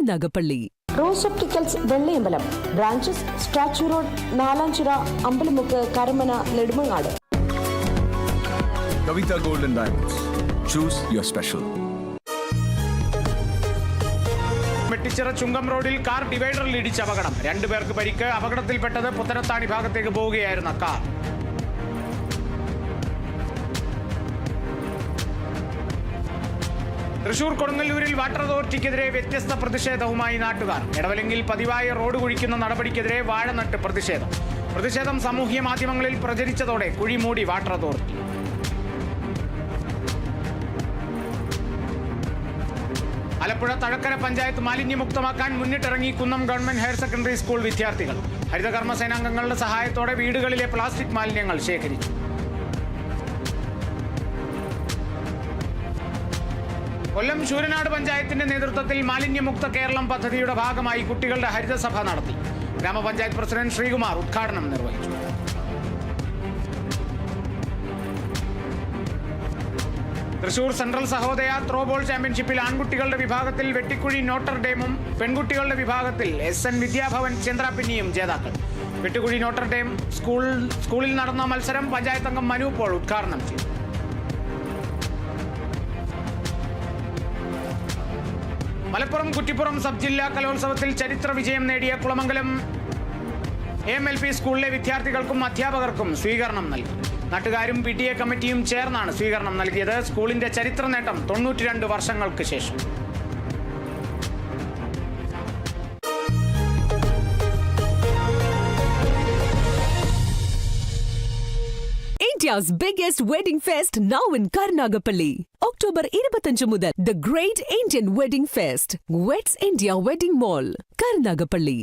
Karunagappally. Rose opticals Vellayambalam. Branches statue road, Nalanchira, Ambalamukku, Karamana, Nedumangad. Kavita Gold and Diamonds. Choose your special. Vettichira Chunkam റോഡിൽ car ഡിവൈഡറിൽ ഇടിച്ച അപകടം. 2 പേർക്ക് പരിക്ക്. അപകടത്തിൽപ്പെട്ടത് പുത്തനത്താണി ഭാഗത്തേക്ക് പോവുകയായിരുന്ന കാർ. തൃശൂർ കൊടുങ്ങല്ലൂരിൽ വാട്ടർ അതോറിറ്റിക്കെതിരെ വ്യത്യസ്ത പ്രതിഷേധവുമായി നാട്ടുകാർ. ഇടവലെങ്കിൽ പതിവായ റോഡ് കുഴിക്കുന്ന നടപടിക്കെതിരെ വാഴനട്ട് പ്രതിഷേധം സാമൂഹ്യ മാധ്യമങ്ങളിൽ പ്രചരിച്ചതോടെ കുഴി മൂടി വാട്ടർ അതോറിറ്റി. ആലപ്പുഴ തഴക്കര പഞ്ചായത്ത് മാലിന്യമുക്തമാക്കാൻ മുന്നിട്ടിറങ്ങി Kunnam government higher secondary school വിദ്യാർത്ഥികൾ. ഹരിതകർമ്മ സേനാംഗങ്ങളുടെ സഹായത്തോടെ വീടുകളിലെ പ്ലാസ്റ്റിക് മാലിന്യങ്ങൾ ശേഖരിച്ചു. കൊല്ലം ശൂരനാട് പഞ്ചായത്തിന്റെ നേതൃത്വത്തിൽ മാലിന്യമുക്ത കേരളം പദ്ധതിയുടെ ഭാഗമായി കുട്ടികളുടെ ഹരിതസഭ നടത്തി. ഗ്രാമപഞ്ചായത്ത് പ്രസിഡന്റ് ശ്രീകുമാർ ഉദ്ഘാടനം നിർവഹിച്ചു. തൃശൂർ സെൻട്രൽ സഹോദയ ത്രോബോൾ ചാമ്പ്യൻഷിപ്പിൽ ആൺകുട്ടികളുടെ വിഭാഗത്തിൽ വെട്ടിക്കുഴി നോട്ടർഡേമും പെൺകുട്ടികളുടെ വിഭാഗത്തിൽ SN വിദ്യാഭവൻ ചന്ദ്രാപിന്നിയും ജേതാക്കൾ. വെട്ടിക്കുഴി നോട്ടർഡേം സ്കൂളിൽ നടന്ന മത്സരം പഞ്ചായത്ത് അംഗം മനു പോൾ ഉദ്ഘാടനം ചെയ്തു. മലപ്പുറം കുറ്റിപ്പുറം സബ് ജില്ലാ കലോത്സവത്തിൽ ചരിത്ര വിജയം നേടിയ കുളമംഗലം AMLP സ്കൂളിലെ വിദ്യാർത്ഥികൾക്കും അധ്യാപകർക്കും സ്വീകരണം നൽകി. നാട്ടുകാരും PTA കമ്മിറ്റിയും ചേർന്നാണ് സ്വീകരണം നൽകിയത്. സ്കൂളിന്റെ ചരിത്ര നേട്ടം 92 വർഷങ്ങൾക്ക് ശേഷം. India's biggest wedding fest now in Karnagapalli. October 25 മുതൽ The Great Indian Wedding Fest. Weds India Wedding Mall, Karnagapalli.